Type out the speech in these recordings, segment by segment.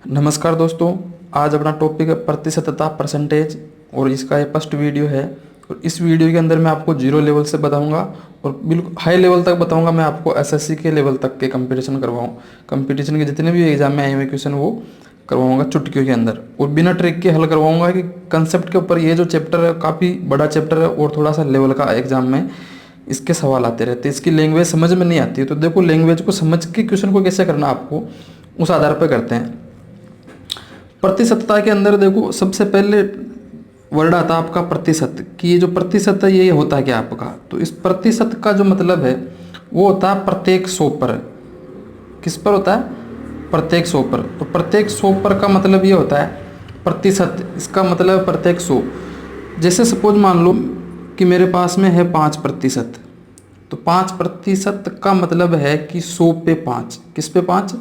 नमस्कार दोस्तों। आज अपना टॉपिक है प्रतिशतता परसेंटेज और इसका ये फर्स्ट वीडियो है। और इस वीडियो के अंदर मैं आपको जीरो लेवल से बताऊंगा और बिल्कुल हाई लेवल तक बताऊंगा। मैं आपको एसएससी के लेवल तक के कंपटीशन के जितने भी एग्जाम में आए हुए क्वेश्चन वो करवाऊंगा चुटकियों के अंदर और बिना ट्रिक के हल करवाऊंगा कि कंसेप्ट के ऊपर। ये जो चैप्टर है काफ़ी बड़ा चैप्टर है और थोड़ा सा लेवल का एग्जाम में इसके सवाल आते रहते हैं। इसकी लैंग्वेज समझ में नहीं आती है, तो देखो लैंग्वेज को समझ के क्वेश्चन को कैसे करना आपको उस आधार पर करते हैं। प्रतिशतता के अंदर देखो सबसे पहले वर्ड आता है आपका प्रतिशत, कि ये जो प्रतिशत है ये होता है क्या आपका। तो इस प्रतिशत का जो मतलब है वो होता है प्रत्येक 100 पर। किस पर होता है? प्रत्येक 100 पर। तो प्रत्येक 100 पर का मतलब ये होता है प्रतिशत, इसका मतलब है प्रत्येक 100। जैसे सपोज मान लो कि मेरे पास में है 5%, तो 5% का मतलब है कि 100 पे 5। किस पे 5?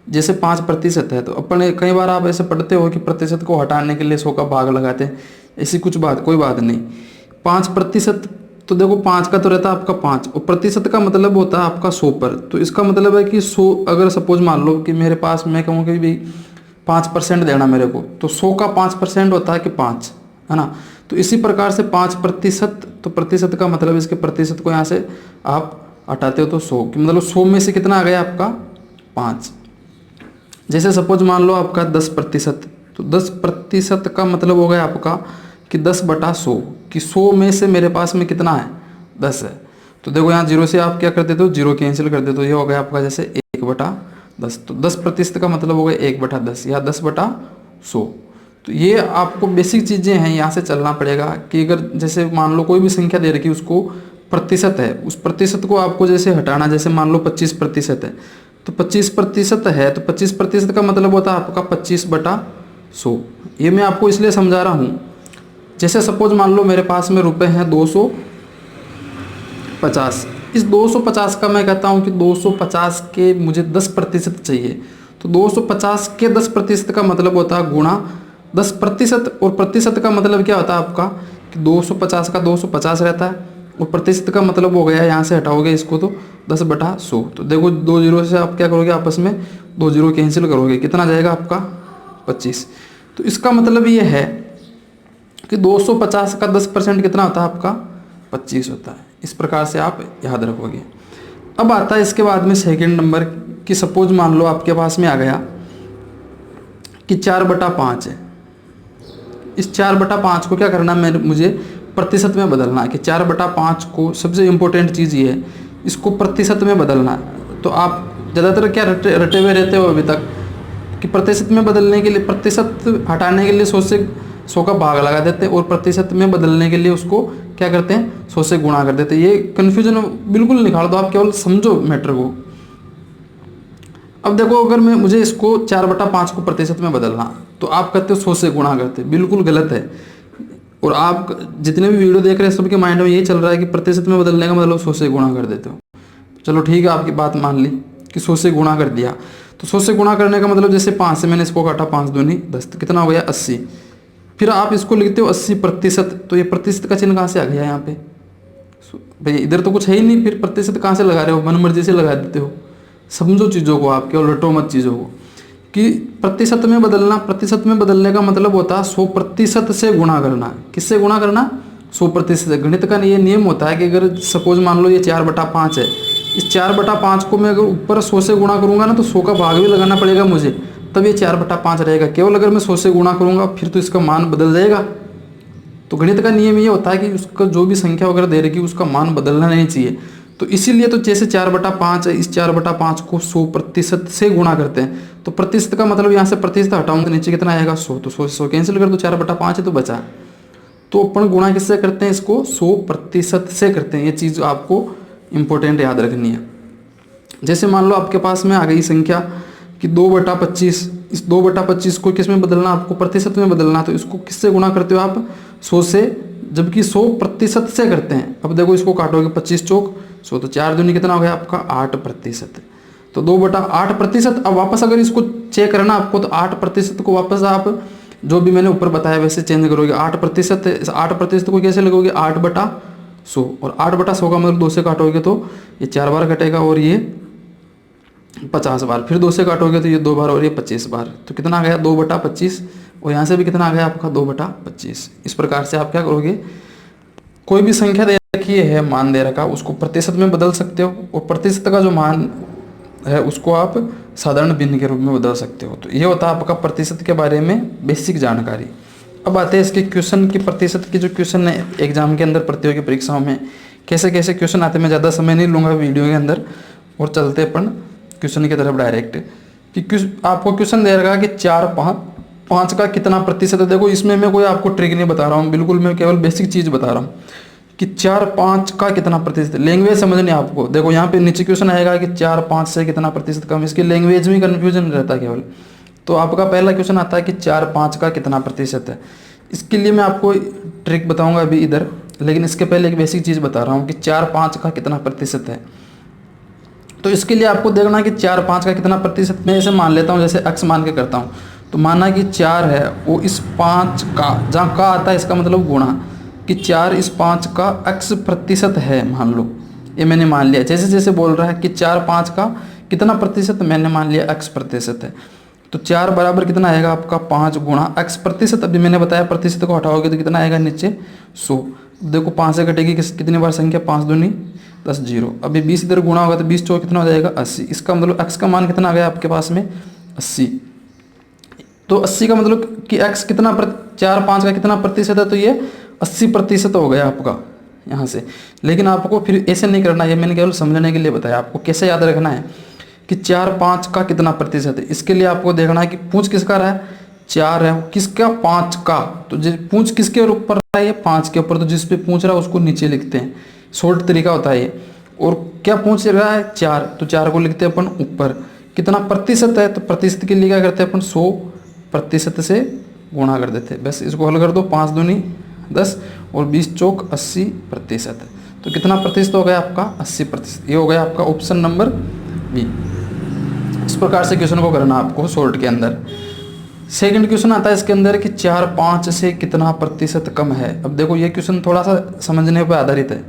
जैसे 5% है तो अपन कई बार आप ऐसे पढ़ते हो कि प्रतिशत को हटाने के लिए 100 का भाग लगाते हैं। ऐसी कोई बात नहीं। 5%, तो देखो 5 का तो रहता है आपका 5 और प्रतिशत का मतलब होता है आपका 100 पर। तो इसका मतलब है कि 100, अगर सपोज मान लो कि मेरे पास मैं कहूँ कि भाई 5% देना मेरे को, तो 100 का 5% होता है कि 5, है ना। तो इसी प्रकार से 5%, तो प्रतिशत का मतलब इसके प्रतिशत को यहाँ से आप हटाते हो तो 100 कि मतलब 100 में से कितना आ गया आपका 5। जैसे सपोज मान लो आपका 10%, तो 10% का मतलब हो गया आपका कि 10/100, कि 100 में से मेरे पास में कितना है 10 है। तो देखो यहाँ जीरो से आप क्या कर देते हो, जीरो कैंसिल कर देते हो। ये हो गया आपका जैसे 1/10। तो 10% का मतलब हो गया 1/10 या 10/100। तो ये आपको बेसिक चीज़ें हैं, यहाँ से चलना पड़ेगा कि अगर जैसे मान लो कोई भी संख्या दे रखी उसको प्रतिशत है, उस प्रतिशत को आपको जैसे हटाना। जैसे मान लो 25% है, तो 25% है तो 25% का मतलब होता है आपका 25/100। ये मैं आपको इसलिए समझा रहा हूँ। जैसे सपोज मान लो मेरे पास में रुपए हैं 250। इस 250 का मैं कहता हूँ कि 250 के मुझे 10% चाहिए। तो 250 के 10% का मतलब होता है गुणा 10%। और प्रतिशत का मतलब क्या होता है आपका कि 250 का 250 रहता है और प्रतिशत का मतलब हो गया, यहाँ से हटाओगे इसको तो 10/100। तो देखो 2 जीरो से आप क्या करोगे, आपस में 2 जीरो कैंसिल करोगे, कितना जाएगा आपका 25। तो इसका मतलब ये है कि 250 का 10% कितना होता है आपका 25 होता है। इस प्रकार से आप याद रखोगे। अब आता है इसके बाद में सेकंड नंबर, कि सपोज मान लो आपके पास में आ गया कि 4/5 है। इस 4/5 को क्या करना, मुझे प्रतिशत में बदलना है। कि 4/5 को सबसे इम्पोर्टेंट चीज़ ये है, इसको प्रतिशत में बदलना है। तो आप ज़्यादातर क्या रटे हुए रहते हो अभी तक कि प्रतिशत में बदलने के लिए, प्रतिशत हटाने के लिए 100 का भाग लगा देते हैं और प्रतिशत में बदलने के लिए उसको क्या करते हैं 100 से गुणा कर देते हैं। ये कन्फ्यूजन बिल्कुल निकाल दो, आप केवल समझो मैटर को। अब देखो अगर मुझे इसको 4/5 को प्रतिशत में बदलना, तो आप कहते हो 100 से गुणा करते, बिल्कुल गलत है। और आप जितने भी वीडियो देख रहे हैं सबके माइंड में यही चल रहा है कि प्रतिशत में बदलने का मतलब 100 से गुणा कर देते हो। चलो ठीक है, आपकी बात मान ली कि 100 से गुणा कर दिया। तो 100 से गुणा करने का मतलब जैसे 5 से मैंने इसको काटा, 5 दूनी 10, तो कितना हो गया 80। फिर आप इसको लिखते हो 80%। तो ये प्रतिशत का चिन्ह कहाँ से आ गया यहाँ पे भैया? इधर तो कुछ है ही नहीं, फिर प्रतिशत कहाँ से लगा रहे हो? मन मर्जी से लगा देते हो। समझो चीज़ों को, आप केवल रटो मत चीज़ों को। कि प्रतिशत में बदलना, प्रतिशत में बदलने का मतलब होता है 100% से गुणा करना। किससे गुणा करना? 100%। गणित का ये नियम होता है कि अगर सपोज मान लो ये 4/5 है, इस 4/5 को मैं अगर ऊपर 100 से गुणा करूँगा ना, तो 100 का भाग भी लगाना पड़ेगा मुझे, तब ये 4/5 रहेगा। केवल अगर मैं 100 से गुणा करूँगा फिर तो इसका मान बदल जाएगा। तो गणित का नियम ये होता है कि उसका जो भी संख्या वगैरह दे रखी उसका मान बदलना नहीं चाहिए। तो इसीलिए तो जैसे 4/5 है, इस 4/5 को 100% से गुणा करते हैं। तो प्रतिशत का मतलब यहाँ से प्रतिशत हटाऊंगा तो नीचे कितना आएगा 100। तो 100 कैंसिल कर दो, 4/5 है तो बचा। तो अपन गुणा किससे करते हैं? इसको 100% से करते हैं। ये चीज़ आपको इंपॉर्टेंट याद रखनी है। जैसे मान लो आपके पास में आ गई संख्या कि 2/25। इस 2/25 को किस में बदलना? आपको प्रतिशत में बदलना। तो इसको किससे गुणा करते हो आप? 100 से, जबकि 100% से करते हैं। अब देखो इसको काटोगे 25 चौक 100, तो 4 दूनी कितना हो गया आपका 8%। तो 2/8%। अब वापस अगर इसको चेक करना आपको, तो 8% को वापस आप जो भी मैंने ऊपर बताया वैसे चेंज करोगे। 8%, इस 8% को कैसे लगोगे? 8/100। और 8/100 का मतलब 2 से काटोगे तो ये 4 बार कटेगा और ये 50 बार, फिर 2 से काटोगे तो ये 2 बार और ये 25 बार, तो कितना आ गया 2/25। और यहाँ से भी कितना आ गया आपका 2/25। इस प्रकार से आप क्या करोगे, कोई भी संख्या दे रखी है, मान दे रखा, उसको प्रतिशत में बदल सकते हो, और प्रतिशत का जो मान है उसको आप साधारण भिन्न के रूप में बदल सकते हो। तो ये होता है आपका प्रतिशत के बारे में बेसिक जानकारी। अब आते हैं इसके क्वेश्चन की, प्रतिशत की जो क्वेश्चन है एग्जाम के अंदर, प्रतियोगी परीक्षाओं में कैसे कैसे क्वेश्चन आते हैं। मैं ज़्यादा समय नहीं लूँगा वीडियो के अंदर, और चलते अपन क्वेश्चन की तरफ डायरेक्ट। कि आपको क्वेश्चन दे रखा कि 4 5 का कितना प्रतिशत है। देखो इसमें मैं कोई आपको ट्रिक नहीं बता रहा हूँ, बिल्कुल मैं केवल बेसिक चीज़ बता रहा हूँ कि 4 5 का कितना प्रतिशत। लैंग्वेज समझनी आपको। देखो यहाँ पे नीचे क्वेश्चन आएगा कि 4 5 से कितना प्रतिशत कम, इसकी लैंग्वेज में कन्फ्यूजन रहता है केवल। तो आपका पहला क्वेश्चन आता है कि 4 5 का कितना प्रतिशत है। इसके लिए मैं आपको ट्रिक बताऊंगा अभी इधर, लेकिन इसके पहले एक बेसिक चीज़ बता रहा हूँ कि 4 5 का कितना प्रतिशत है। तो इसके लिए आपको देखना कि 4 5 का कितना प्रतिशत। मैं ऐसे मान लेता हूँ, जैसे x मान के करता हूँ, तो माना कि 4 है, वो इस 5 का, जहाँ का आता है इसका मतलब गुणा, कि 4 इस 5 का x प्रतिशत है, मान लो ये मैंने मान लिया। जैसे जैसे बोल रहा है कि 4 5 का कितना प्रतिशत, मैंने मान लिया x प्रतिशत है। तो 4 बराबर कितना आएगा आपका 5 गुणा x प्रतिशत। अभी मैंने बताया प्रतिशत को हटाओगे तो कितना आएगा नीचे 100। देखो 5 से कटेगी कितनी बार संख्या, 5 दूनी 10 0। अभी 20 इधर गुणा होगा तो 20 चौक कितना हो जाएगा 80। इसका मतलब x का मान कितना आ गया आपके पास में 80। तो 80 का मतलब कि x कितना 4 5 का कितना प्रतिशत है, तो ये 80% हो गया आपका यहाँ से। लेकिन आपको फिर ऐसे नहीं करना है, मैंने केवल समझने के लिए बताया आपको कैसे याद रखना है कि 4 5 का कितना प्रतिशत है। इसके लिए आपको देखना है कि पूंछ किसका रहा है, 4 है, किसका 5 का। तो पूंछ किसके ऊपर रहा है, ये 5 के ऊपर। तो जिस पे पूंछ रहा है उसको नीचे लिखते हैं, शॉर्ट तरीका होता है ये। और क्या पूंछ रहा है 4, तो 4 को लिखते हैं अपन ऊपर। कितना प्रतिशत है, तो प्रतिशत के लिए क्या करते हैं अपन 100% से गुणा कर देते हैं। बस इसको हल कर दो, 5 दूनी 10 और 20 चौक 80%। तो कितना प्रतिशत हो गया आपका 80%। ये हो गया आपका ऑप्शन नंबर बी। इस प्रकार से क्वेश्चन को करना आपको शॉर्ट के अंदर। सेकंड क्वेश्चन आता है इसके अंदर कि 4 5 से कितना प्रतिशत कम है। अब देखो ये क्वेश्चन थोड़ा सा समझने पर आधारित है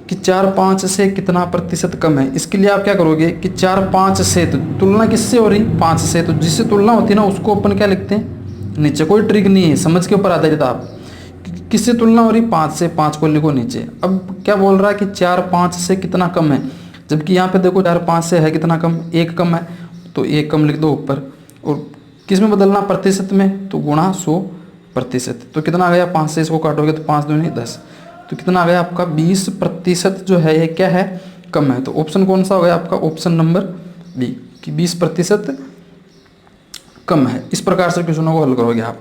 कि 4 5 से कितना प्रतिशत कम है। इसके लिए आप क्या करोगे कि 4 5 से, तो तुलना किससे हो रही 5 से, तो जिससे तुलना होती है ना उसको अपन क्या लिखते हैं नीचे। कोई ट्रिक नहीं है, समझ के ऊपर आधारित आप किससे तुलना हो रही 5 से, 5 को लिखो नीचे। अब क्या बोल रहा है कि 4 5 से कितना कम है, जबकि यहाँ पे देखो 4 5 से है कितना कम, 1 कम है, तो 1 कम लिख दो ऊपर। और किस में बदलना प्रतिशत में, तो गुणा 100%। तो कितना आ गया 5 से इसको काटोगे तो 5 दूनी 10, तो कितना आ गया आपका 20% जो है ये क्या है कम है। तो ऑप्शन कौन सा हो गया आपका ऑप्शन नंबर बी कि 20% कम है। इस प्रकार से क्वेश्चनों को हल करोगे आप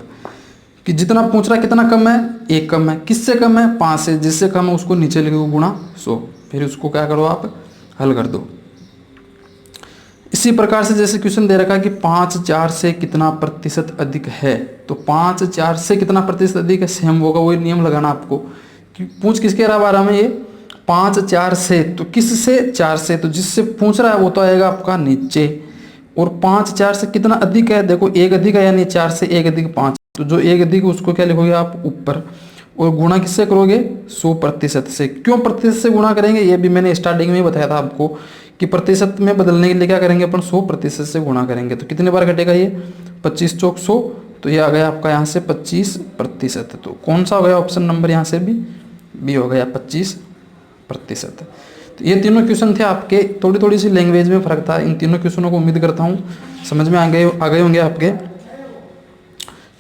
कि जितना पूछ रहा है कितना कम है, 1 कम है। किससे कम है 5 से, जिससे कम है उसको नीचे लिखो गुणा 100, फिर उसको क्या करो आप हल कर दो। इसी प्रकार से जैसे क्वेश्चन दे रखा कि 5 4 से कितना प्रतिशत अधिक है, तो 5 4 से कितना प्रतिशत अधिक है, सेम होगा वही नियम लगाना आपको कि पूछ किसके बारे में, ये 5 4 से, तो किस से 4 से, तो जिससे पूछ रहा है वो तो आएगा आपका नीचे। और 5 4 से कितना अधिक है, देखो 1 अधिक है, यानी 4 से 1 अधिक 5, तो जो 1 अधिक उसको क्या लिखोगे आप ऊपर। और गुणा किससे करोगे 100% से। क्यों प्रतिशत से गुणा करेंगे, ये भी मैंने स्टार्टिंग में ही बताया था आपको कि प्रतिशत में बदलने के लिए क्या करेंगे अपन 100% से गुणा करेंगे। तो कितने बार घटेगा ये 25 चौक 100, तो ये आ गया आपका यहाँ से 25%। तो कौन सा हो गया ऑप्शन नंबर यहाँ से बी हो गया 25%। तो ये तीनों क्वेश्चन थे आपके, थोड़ी थोड़ी सी लैंग्वेज में फर्क था। इन तीनों क्वेश्चनों को उम्मीद करता हूँ समझ में आ गए होंगे आपके।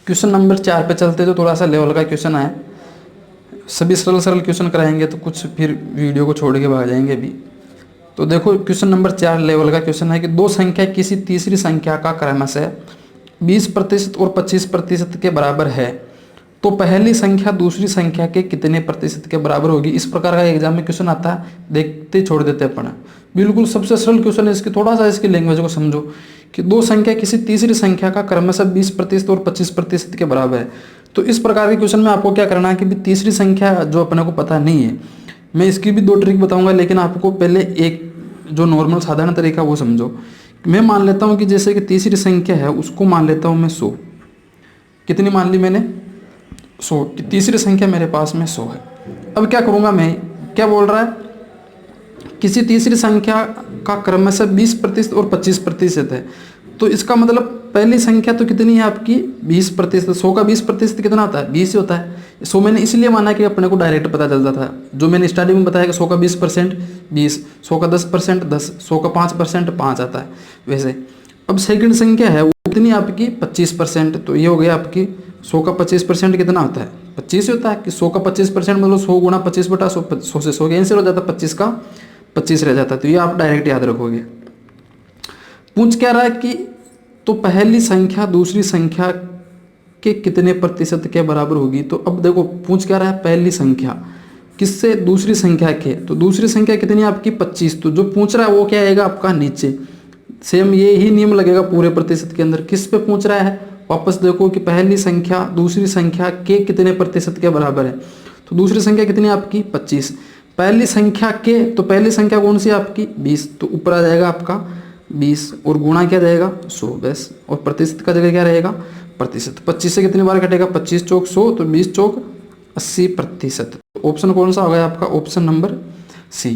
क्वेश्चन नंबर 4 पे चलते तो थोड़ा सा लेवल का क्वेश्चन है, सभी सरल क्वेश्चन कराएंगे तो कुछ फिर वीडियो को छोड़ के भाग जाएंगे भी। तो देखो क्वेश्चन नंबर 4 लेवल का क्वेश्चन है कि दो संख्या किसी तीसरी संख्या का क्रमशः 20% और 25% के बराबर है, तो पहली संख्या दूसरी संख्या के कितने प्रतिशत के बराबर होगी। इस प्रकार का एग्जाम में क्वेश्चन आता है, देखते छोड़ देते अपन। बिल्कुल सबसे सरल क्वेश्चन है, इसकी थोड़ा सा इसकी लैंग्वेज को समझो कि दो संख्या किसी तीसरी संख्या का क्रमशः 20% और 25% के बराबर है। तो इस प्रकार के क्वेश्चन में आपको क्या करना है कि तीसरी संख्या जो अपने को पता नहीं है, मैं इसकी भी 2 ट्रिक बताऊंगा, लेकिन आपको पहले एक जो नॉर्मल साधारण तरीका वो समझो। मैं मान लेता हूँ कि जैसे कि तीसरी संख्या है उसको मान लेता हूँ मैं 100। कितनी मान ली मैंने 100, तीसरी संख्या मेरे पास में 100 है। अब क्या करूँगा मैं, क्या बोल रहा है किसी तीसरी संख्या का क्रमशः 20% और 25% है। तो इसका मतलब पहली संख्या तो कितनी है आपकी 20%। 100 का 20% कितना होता है 20 ही होता है। 100 मैंने इसलिए माना कि अपने को डायरेक्ट पता चलता था, जो मैंने स्टार्टिंग में बताया कि 100 का 20% 20, 100 का 10% 10, 100 का 5% 5 आता है। वैसे अब सेकंड संख्या है वो कितनी आपकी 25%। तो ये हो गया आपकी 100 का 25% कितना होता है 25 होता है कि 100 का 25% मतलब 100 गुणा 25 बटा 100, 100 से 100 कैंसिल हो जाता है, 25 का 25 रह जाता है। तो ये आप डायरेक्ट याद रखोगे। पूछ क्या रहा है कि तो पहली संख्या दूसरी संख्या के कितने प्रतिशत के बराबर होगी। तो अब देखो पूछ क्या रहा है पहली संख्या किससे दूसरी संख्या के, तो दूसरी संख्या कितनी है आपकी 25। तो जो पूछ रहा है वो क्या आएगा आपका नीचे, सेम ये ही नियम लगेगा पूरे प्रतिशत के अंदर। किस पे पूछ रहा है वापस देखो कि पहली संख्या दूसरी संख्या के कितने प्रतिशत के बराबर है। तो दूसरी संख्या कितनी है आपकी 25, पहली संख्या के, तो पहली संख्या कौन सी है आपकी 20। तो ऊपर आ जाएगा आपका 20 और गुणा क्या जाएगा 100 बस, और प्रतिशत का जगह क्या रहेगा प्रतिशत। 25 से कितनी बार कटेगा 25 चौक 100, तो 20 चौक 80%। ऑप्शन कौन सा होगा आपका ऑप्शन नंबर सी।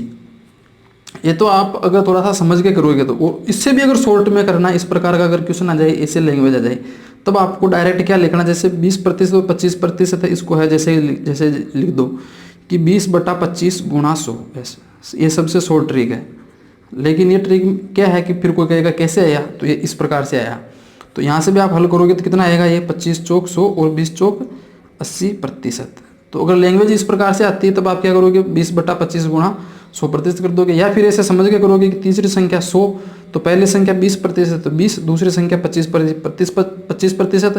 ये तो आप अगर थोड़ा सा समझ के करोगे तो, वो इससे भी अगर शॉर्ट में करना इस प्रकार का अगर क्वेश्चन आ जाए, ऐसे लैंग्वेज आ जाए, तब आपको डायरेक्ट क्या लिखना, जैसे 20% और 25% है, इसको है जैसे लिख दो कि 20/25 गुणा 100 बस। ये सबसे शॉर्ट ट्रिक है। लेकिन ये ट्रिक क्या है कि फिर कोई कहेगा कैसे आया, तो ये इस प्रकार से आया। तो यहाँ से भी आप हल करोगे तो कितना आएगा ये 25 चौक 100 और 20 चौक 80%। तो अगर लैंग्वेज इस प्रकार से आती है तब आप क्या करोगे 20/25 गुणा 100% कर दोगे, या फिर ऐसे समझ के करोगे कि तीसरी संख्या 100 तो पहली संख्या 20%, तो 20 दूसरी संख्या 25%।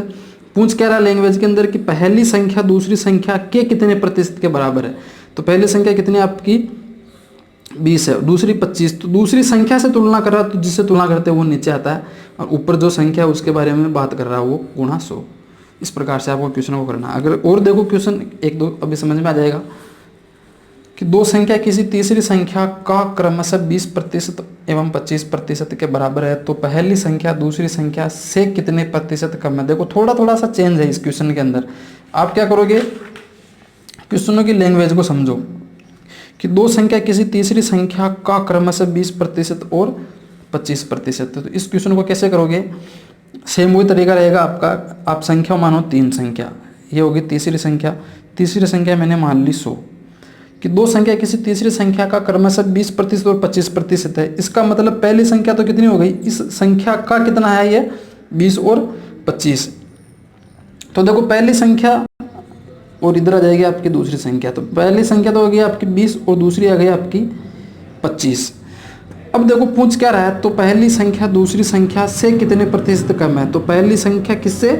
पूछ क्या रहा लैंग्वेज के अंदर कि पहली संख्या दूसरी संख्या के कितने प्रतिशत के बराबर है। तो पहली संख्या कितनी आपकी 20 है, दूसरी 25, तो दूसरी संख्या से तुलना कर रहा है, तो जिससे तुलना करते हैं वो नीचे आता है, और ऊपर जो संख्या है उसके बारे में बात कर रहा है वो गुणा 100। इस प्रकार से आपको क्वेश्चन को करना है। अगर और देखो क्वेश्चन एक दो अभी समझ में आ जाएगा कि दो संख्या किसी तीसरी संख्या का क्रमशः 20% एवं 25% के बराबर है, तो पहली संख्या दूसरी संख्या से कितने प्रतिशत कम है। देखो थोड़ा थोड़ा सा चेंज है इस क्वेश्चन के अंदर। आप क्या करोगे क्वेश्चनों की लैंग्वेज को समझो कि दो संख्या किसी तीसरी संख्या का क्रमशः 20% और 25%। तो इस क्वेश्चन को कैसे करोगे, सेम वही तरीका रहेगा आपका। आप संख्या मानो 3 संख्या, ये होगी तीसरी संख्या। तीसरी संख्या मैंने मान ली 100 कि दो संख्या किसी तीसरी संख्या का क्रमशः 20% और 25% है। इसका मतलब पहली संख्या तो कितनी हो गई, इस संख्या का कितना है ये 20 और 25। तो देखो पहली संख्या और इधर आ जाएगी आपकी दूसरी संख्या, तो पहली संख्या तो हो गई आपकी 20 और दूसरी आ गई आपकी 25। अब देखो पूछ क्या रहा है, तो पहली संख्या दूसरी संख्या से कितने प्रतिशत कम है। तो पहली संख्या किससे,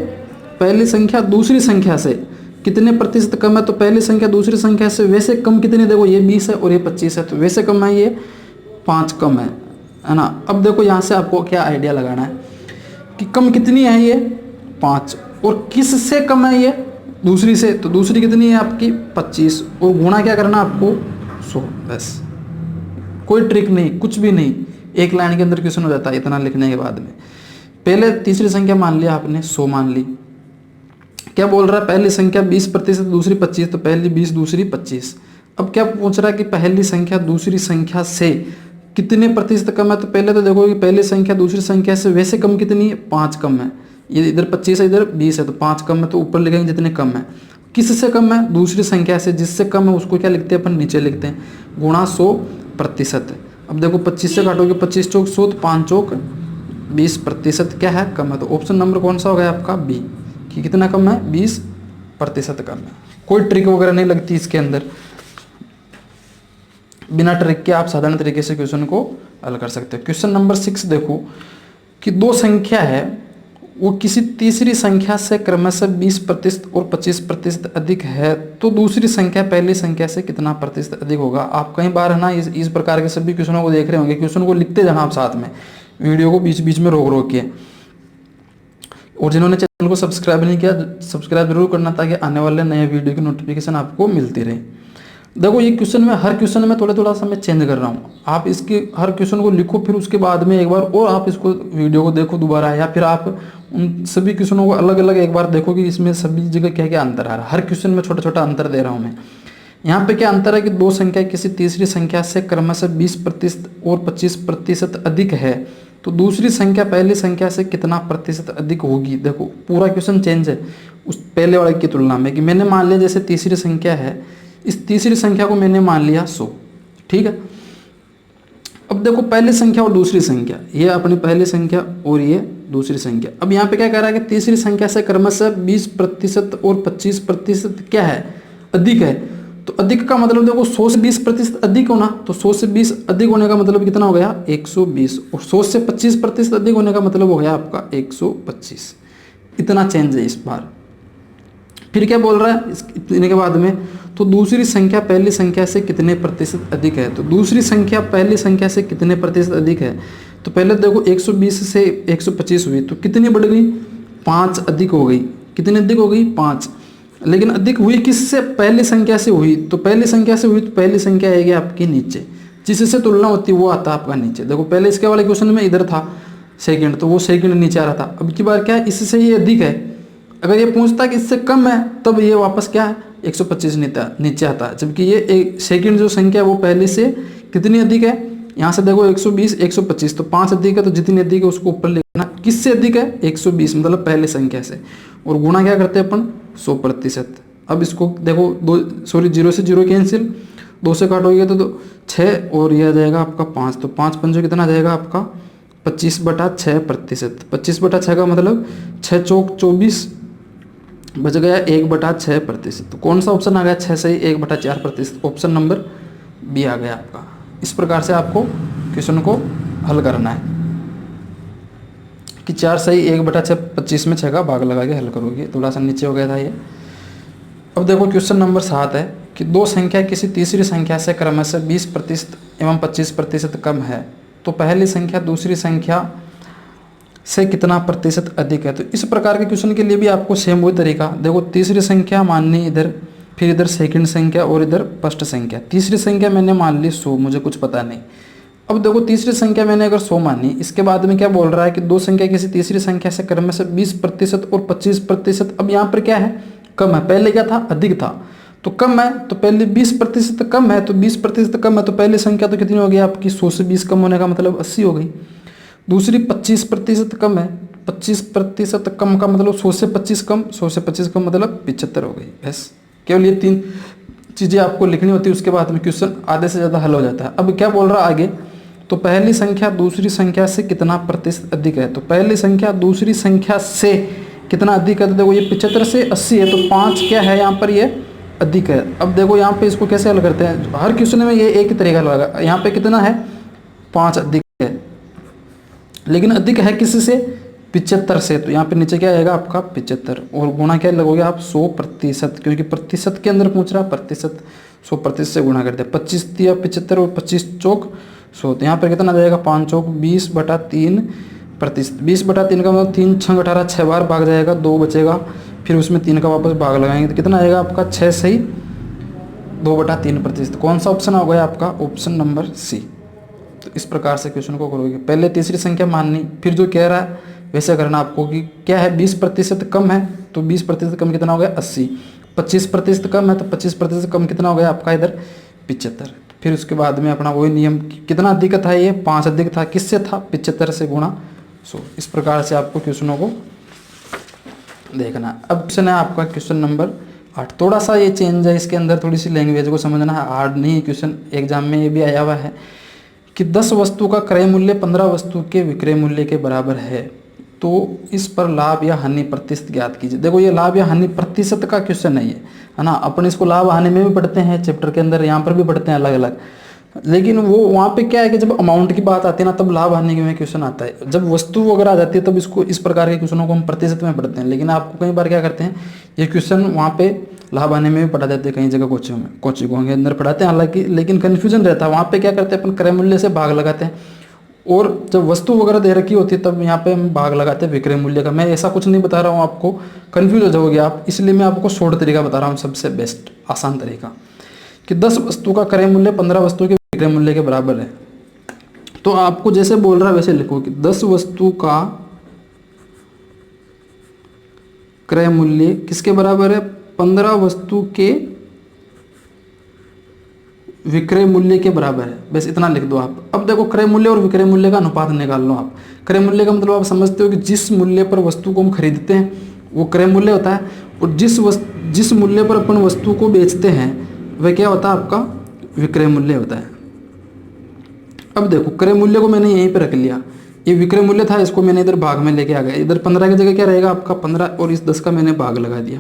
पहली संख्या दूसरी संख्या से कितने प्रतिशत कम है। तो पहली संख्या दूसरी संख्या से वैसे कम कितनी, देखो ये 20 है और ये 25 है, तो वैसे कम है ये 5 कम है ना। अब देखो यहाँ से आपको क्या आइडिया लगाना है कि कम कितनी है ये 5, और किस से कम है ये दूसरी से, तो दूसरी कितनी है आपकी 25, और गुणा क्या करना आपको 100 बस। कोई ट्रिक नहीं, कुछ भी नहीं, एक लाइन के अंदर क्वेश्चन हो जाता है इतना लिखने के बाद में। पहले तीसरी संख्या मान लिया आपने 100 मान ली। क्या बोल रहा है पहली संख्या 20% दूसरी 25, तो पहली 20 दूसरी 25। अब क्या पूछ रहा है कि पहली संख्या दूसरी संख्या से कितने प्रतिशत कम है। तो पहले तो देखो कि पहली संख्या दूसरी संख्या से वैसे कम कितनी है 5 कम है, ये इधर 25 है इधर 20 है, तो 5 कम है, तो ऊपर लिखेंगे जितने कम है। किससे कम है, दूसरी संख्या से, जिससे कम है उसको क्या लिखते हैं अपन नीचे लिखते हैं गुणा 100%। अब देखो 25 से काटोगे 25 चौक 100, तो 5 चौक 20% क्या है कम है। तो ऑप्शन नंबर कौन सा होगा आपका बी, कि कितना कम है 20% कम है। कोई ट्रिक वगैरह नहीं लगती इसके अंदर, बिना ट्रिक के आप साधारण तरीके से क्वेश्चन को हल कर सकते हो। क्वेश्चन नंबर 6 देखो कि दो संख्या है वो किसी तीसरी संख्या से क्रमशः 20% और 25% अधिक है, तो दूसरी संख्या पहली संख्या से कितना प्रतिशत अधिक होगा। आप कई बार है ना इस प्रकार के सभी क्वेश्चनों को देख रहे होंगे, क्वेश्चन को लिखते जाना आप साथ में, वीडियो को बीच बीच में रोक के। और जिन्होंने चैनल को सब्सक्राइब नहीं किया सब्सक्राइब जरूर करना, ताकि आने वाले नए वीडियो की नोटिफिकेशन आपको मिलती रहे। देखो ये क्वेश्चन में हर क्वेश्चन में थोड़ा सा मैं चेंज कर रहा हूँ। आप इसके हर क्वेश्चन को लिखो, फिर उसके बाद में एक बार और आप इसको वीडियो को देखो दोबारा, या फिर आप उन सभी क्वेश्चनों को अलग अलग एक बार देखो कि इसमें सभी जगह क्या क्या अंतर आ रहा है। हर क्वेश्चन में छोटा छोटा अंतर दे रहा हूँ मैं। यहाँ पे क्या अंतर है कि दो संख्या किसी तीसरी संख्या से क्रमशः 20% और 25% अधिक है तो दूसरी संख्या पहली संख्या से कितना प्रतिशत अधिक होगी। देखो पूरा क्वेश्चन चेंज है उस पहले वाले की तुलना में कि मैंने मान लिया जैसे तीसरी संख्या है, इस तीसरी संख्या को मैंने मान लिया 100, ठीक है। अब देखो पहली संख्या और दूसरी संख्या, ये अपनी पहली संख्या और ये दूसरी संख्या। अब यहाँ पे क्या कह रहा है कि तीसरी संख्या से क्रमशः 20% और 25% क्या है, अधिक है। तो अधिक का मतलब देखो 100 से 20% अधिक होना, तो 100 से 20 अधिक होने का मतलब कितना हो गया 120, और 100 से 25% अधिक होने का मतलब हो गया आपका 125। इतना चेंज है इस बार। फिर क्या बोल रहा है इतने के बाद में, तो दूसरी संख्या पहली संख्या से कितने प्रतिशत अधिक है। तो दूसरी संख्या पहली संख्या से कितने प्रतिशत अधिक है, तो पहले देखो 120 से 125 हुई तो कितनी बढ़ गई 5 अधिक हो गई। कितनी अधिक हो गई 5, लेकिन अधिक हुई किससे, पहली संख्या से हुई। तो पहली संख्या से हुई तो पहली संख्या आएगी आपकी नीचे, जिससे तुलना होती है वो आता है आपका नीचे। देखो पहले इसके वाले क्वेश्चन में इधर था सेकंड, तो वो सेकंड नीचे आ रहा था। अब की बार क्या है, इससे ये अधिक है। अगर ये पूछता कि इससे कम है तब ये वापस क्या है 125 नीचे आता है, जबकि ये एक सेकंड जो संख्या वो पहले से कितनी अधिक है। यहाँ से देखो 120 125 तो 5 अधिक है, तो जितनी अधिक है उसको ऊपर लिखना। किससे अधिक है 120 मतलब पहले संख्या से, और गुणा क्या करते हैं अपन 100%। अब इसको देखो 0 से 0 कैंसिल, 2 से काटोगे तो 6 और ये आ जाएगा आपका 5, तो 5 पंजों कितना आ जाएगा आपका 25/6%। 25/6 का मतलब 6 चौक 24 बच गया 1/6%। तो कौन सा ऑप्शन आ गया 6 सही 1/4%, ऑप्शन नंबर बी आ गया आपका। इस प्रकार से आपको क्वेश्चन को हल करना है कि 4 सही 1/6 25 में 6 का भाग लगा के हल करोगे। थोड़ा सा नीचे हो गया था ये। अब देखो क्वेश्चन नंबर 7 है कि दो संख्या किसी तीसरी संख्या से क्रमशः 20% एवं 25% कम है तो पहली संख्या दूसरी संख्या से कितना प्रतिशत अधिक है। तो इस प्रकार के क्वेश्चन के लिए भी आपको सेम वही तरीका, देखो तीसरी संख्या माननी इधर, फिर इधर सेकंड संख्या और इधर फर्स्ट संख्या। तीसरी संख्या मैंने मान ली 100, मुझे कुछ पता नहीं। अब देखो तीसरी संख्या मैंने अगर 100 मानी, इसके बाद में क्या बोल रहा है कि दो संख्या किसी तीसरी संख्या से क्रमशः 20% और 25%। अब यहाँ पर क्या है कम है, पहले क्या था अधिक था, तो कम है तो पहले 20% कम है, तो 20% कम है तो पहली संख्या तो कितनी हो गई आपकी 100 से 20 कम होने का मतलब 80 हो गई। दूसरी 25% कम है, 25% कम का मतलब 100 से 25 कम, 100 से 25 कम मतलब 75 हो गई। बस केवल ये 3 चीज़ें आपको लिखनी होती है, उसके बाद में क्वेश्चन आधे से ज़्यादा हल हो जाता है। अब क्या बोल रहा है आगे, तो पहली संख्या दूसरी संख्या से कितना प्रतिशत अधिक है। तो पहली संख्या दूसरी संख्या से कितना अधिक है, तो देखो ये 75 से 80 है, तो 5 क्या है यहाँ पर ये अधिक है। अब देखो यहाँ पे इसको कैसे हल करते हैं, हर क्वेश्चन में ये एक ही तरीका लगा। यहाँ पे कितना है 5 अधिक है, लेकिन अधिक है किससे 75 से, तो यहाँ पे नीचे क्या आएगा आपका 75, और गुणा क्या लगोगे आप 100%, क्योंकि प्रतिशत के अंदर पूछ रहा प्रतिशत, 100% से गुणा करते हैं। 25 या 75 और 25 चौक 100, तो यहाँ पर कितना आ जाएगा 5 चौक 20/3%। 20/3 का मतलब 3 6 18 6 बार भाग जाएगा, 2 बचेगा, फिर उसमें 3 का वापस भाग लगाएंगे तो कितना आएगा आपका 6 सही 2/3%। कौन सा ऑप्शन हो गया आपका ऑप्शन नंबर सी। तो इस प्रकार से क्वेश्चन को करोगे, पहले तीसरी संख्या माननी, फिर जो कह रहा है वैसे करना आपको कि क्या है 20% कम है, तो 20% कम कितना हो गया 80, 25% कम है तो 25% कम कितना हो गया आपका इधर 75। फिर उसके बाद में अपना वही नियम, कितना अधिक था ये 5 अधिक था, किससे था 75 से गुणा 100। इस प्रकार से आपको क्वेश्चनों को देखना। अब क्वेश्चन है आपका क्वेश्चन नंबर 8। थोड़ा सा ये चेंज है इसके अंदर, थोड़ी सी लैंग्वेज को समझना है, हार्ड नहीं है क्वेश्चन, एग्जाम में ये भी आया हुआ है कि 10 वस्तु का क्रय मूल्य 15 वस्तु के विक्रय मूल्य के बराबर है, तो इस पर लाभ या हानि प्रतिशत ज्ञात कीजिए। देखो ये लाभ या हानि प्रतिशत का क्वेश्चन है ये, है ना। अपन इसको लाभ हानि में भी पढ़ते हैं चैप्टर के अंदर, यहाँ पर भी पढ़ते हैं अलग अलग, लेकिन वो वहाँ पे क्या है कि जब अमाउंट की बात आती है ना तब लाभ हानि में क्वेश्चन आता है। जब वस्तु वगैरह आ जाती है तब इसको इस प्रकार के क्वेश्चनों को हम प्रतिशत में पढ़ते हैं, लेकिन आपको कई बार क्या करते हैं ये क्वेश्चन वहाँ पे लाभ हानि में भी पढ़ा जाते हैं, कई जगह कोचिंगों के अंदर पढ़ाते हैं हालांकि, लेकिन कन्फ्यूजन रहता है। वहाँ पे क्या करते हैं अपन क्रय मूल्य से भाग लगाते हैं, और जब वस्तु वगैरह दे रखी होती है तब यहाँ पे हम भाग लगाते हैं विक्रय मूल्य का। मैं ऐसा कुछ नहीं बता रहा हूँ आपको, कन्फ्यूज हो जाओगे आप, इसलिए मैं आपको शॉर्ट तरीका बता रहा हूँ, सबसे बेस्ट आसान तरीका, कि 10 वस्तु का क्रय मूल्य 15 वस्तु के विक्रय मूल्य के बराबर है। तो आपको जैसे बोल रहा है वैसे लिखो कि 10 वस्तु का क्रय मूल्य किसके बराबर है 15 वस्तु के विक्रय मूल्य के बराबर है, बस इतना लिख दो आप। अब देखो क्रय मूल्य और विक्रय मूल्य का अनुपात निकाल लो आप। क्रय मूल्य का मतलब आप समझते हो कि जिस मूल्य पर वस्तु को हम खरीदते हैं वो क्रय मूल्य होता है, और जिस मूल्य पर अपन वस्तु को बेचते हैं वह क्या होता है, आपका विक्रय मूल्य होता है। अब देखो क्रय मूल्य को मैंने यहीं पे रख लिया, ये विक्रय मूल्य था, इसको मैंने इधर भाग में लेके आ गया। इधर 15 की जगह क्या रहेगा आपका 15, और इस 10 का मैंने भाग लगा दिया।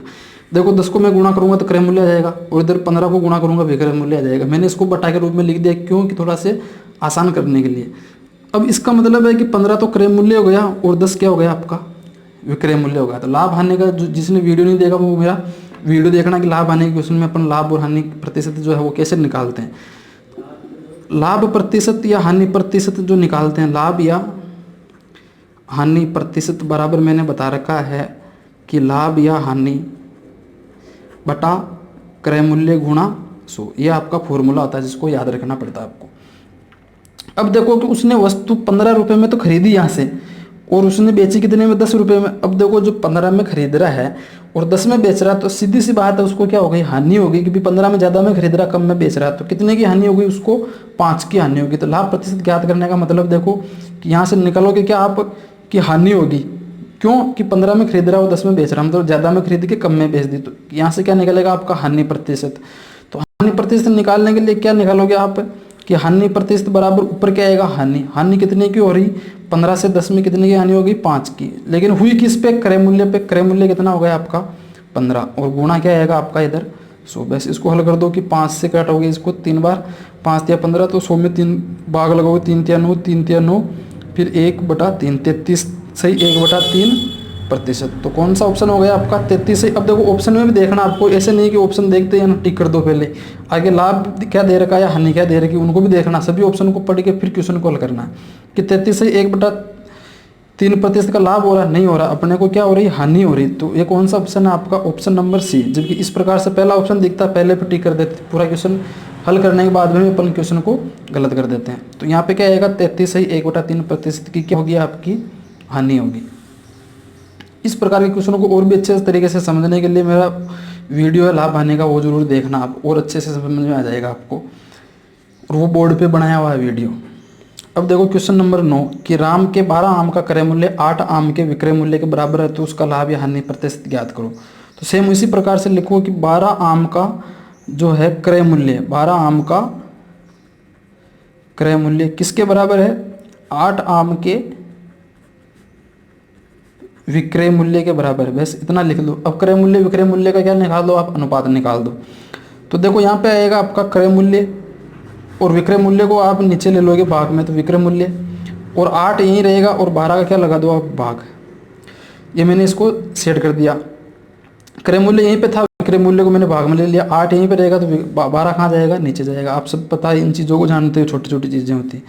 देखो 10 को मैं गुणा करूंगा तो क्रय मूल्य आ जाएगा, और इधर 15 को गुणा करूंगा विक्रय मूल्य आ जाएगा। मैंने इसको बटा के रूप में लिख दिया, क्यों कि थोड़ा से आसान करने के लिए। अब इसका मतलब है कि 15 तो क्रय मूल्य हो गया और 10 क्या हो गया आपका विक्रय मूल्य हो गया। तो लाभ हानि का जिसने वीडियो नहीं देखा वो मेरा वीडियो देखना कि लाभ हानि के क्वेश्चन में अपन लाभ और हानि प्रतिशत जो है वो कैसे निकालते हैं। लाभ प्रतिशत या हानि प्रतिशत जो निकालते हैं, लाभ या हानि प्रतिशत बराबर मैंने बता रखा है कि लाभ या हानि बटा क्रय मूल्य गुणा 100, ये आपका फॉर्मूला होता है जिसको याद रखना पड़ता है आपको। अब देखो कि उसने वस्तु 15 रुपये में तो खरीदी यहाँ से, और उसने बेची कितने में 10 रुपये में। अब देखो जो 15 में खरीद रहा है और 10 में बेच रहा है, तो सीधी सी बात है उसको क्या हो गई, हानि होगी, क्योंकि 15 में ज़्यादा में खरीद रहा, कम में बेच रहा है। तो कितने की हानि होगी, उसको 5 की हानि होगी। तो लाभ प्रतिशत ज्ञात करने का मतलब देखो कि यहाँ से निकालोगे क्या आप कि हानि होगी, क्यों कि 15 में खरीद रहा है और 10 में बेच रहा है, मतलब ज़्यादा में खरीद के कम में बेच दी। तो यहाँ से क्या निकलेगा आपका हानि प्रतिशत। तो हानि प्रतिशत निकालने के लिए क्या निकालोगे आप कि हानि प्रतिशत बराबर ऊपर क्या आएगा हानि कितने की हो रही 15 से 10 में कितने की हानि होगी 5 की, लेकिन हुई किस पे क्रय मूल्य पे। क्रय मूल्य कितना हो गया आपका 15, और गुणा क्या आएगा आपका इधर 100। बस इसको हल कर दो कि 5 से काटोगे इसको 3 बार, 5 या 15, तो 100 में 3 भाग लगाओगे, 3 या 9, 3 या 9, फिर 1/3, 33 सही 1/3%। तो कौन सा ऑप्शन हो गया आपका 33 सही। अब देखो ऑप्शन में भी देखना आपको, ऐसे नहीं कि ऑप्शन देखते हैं ना टिक कर दो पहले, आगे लाभ क्या दे रखा है या हानि क्या दे रखी है उनको भी देखना, सभी ऑप्शन को पढ़ के फिर क्वेश्चन को हल करना है कि 33 सही 1/3% का लाभ हो रहा है, नहीं हो रहा, अपने को क्या हो रही हानि हो रही। तो ये कौन सा ऑप्शन है आपका ऑप्शन नंबर सी। जबकि इस प्रकार से पहला ऑप्शन दिखता है पहले पे टिक कर देते, पूरा क्वेश्चन हल करने के बाद में अपन क्वेश्चन को गलत कर देते हैं। तो यहाँ पे क्या आएगा 33 सही 1/3% की क्या होगी आपकी हानि होगी। इस प्रकार के क्वेश्चनों को और भी अच्छे तरीके से समझने के लिए मेरा वीडियो है लाभ हानि का, वो जरूर देखना आप, और अच्छे से समझ में आ जाएगा आपको, और वो बोर्ड पे बनाया हुआ है वीडियो। अब देखो क्वेश्चन नंबर 9 कि राम के 12 आम का क्रय मूल्य 8 आम के विक्रय मूल्य के बराबर है, तो उसका लाभ या हानि प्रतिशत ज्ञात करो। तो सेम इसी प्रकार से लिखो कि 12 आम का जो है क्रय मूल्य, 12 आम का क्रय मूल्य किसके बराबर है 8 आम के विक्रय मूल्य के बराबर है। बस इतना लिख दो। अब क्रय मूल्य विक्रय मूल्य का क्या निकाल दो आप, अनुपात निकाल दो। तो देखो यहाँ पे आएगा आपका क्रय मूल्य, और विक्रय मूल्य को आप नीचे ले लोगे भाग में, तो विक्रय मूल्य, और 8 यहीं रहेगा, और 12 का क्या लगा दो आप भाग। ये मैंने इसको सेट कर दिया। क्रय मूल्य यहीं पे था, विक्रय मूल्य को मैंने भाग में ले लिया, 8 यहीं पे रहेगा, तो 12 कहाँ जाएगा नीचे जाएगा। आप सब पता है इन चीज़ों को जानते हो, छोटी छोटी चीज़ें होती हैं।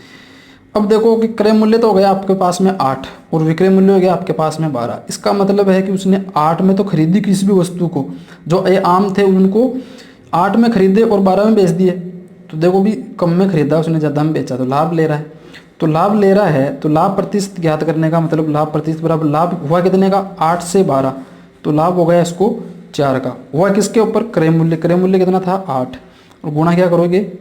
अब देखो कि क्रय मूल्य तो हो गया आपके पास में 8, और विक्रय मूल्य हो गया आपके पास में 12। इसका मतलब है कि उसने 8 में तो खरीदी किसी भी वस्तु को, जो ये आम थे उनको 8 में खरीदे और 12 में बेच दिए। तो देखो भी कम में खरीदा उसने, ज़्यादा में बेचा, तो लाभ ले रहा है। तो लाभ ले रहा है तो लाभ प्रतिशत ज्ञात करने का मतलब लाभ प्रतिशत बराबर लाभ हुआ कितने का 8 से 12, तो लाभ हो गया इसको 4 का। हुआ किसके ऊपर क्रय मूल्य, क्रय मूल्य कितना था 8, और गुणा क्या करोगे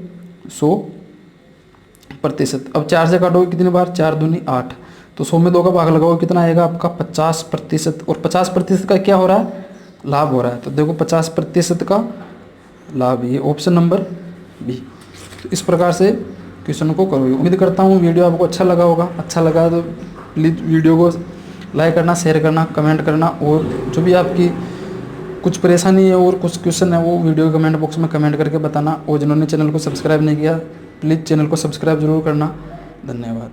100%। अब 4 से काटोगे कितनी बार 4 दूनी 8, तो 100 में 2 का भाग लगाओगे कितना आएगा आपका 50%, और 50% का क्या हो रहा है लाभ हो रहा है। तो देखो 50% का लाभ, ये ऑप्शन नंबर बी। तो इस प्रकार से क्वेश्चन को करोगे। उम्मीद करता हूँ वीडियो आपको अच्छा लगा होगा। अच्छा लगा तो प्लीज़ वीडियो को लाइक करना, शेयर करना, कमेंट करना, और जो भी आपकी कुछ परेशानी है और कुछ क्वेश्चन है वो वीडियो के कमेंट बॉक्स में कमेंट करके बताना। और जिन्होंने चैनल को सब्सक्राइब नहीं किया प्लीज़ चैनल को सब्सक्राइब जरूर करना। धन्यवाद।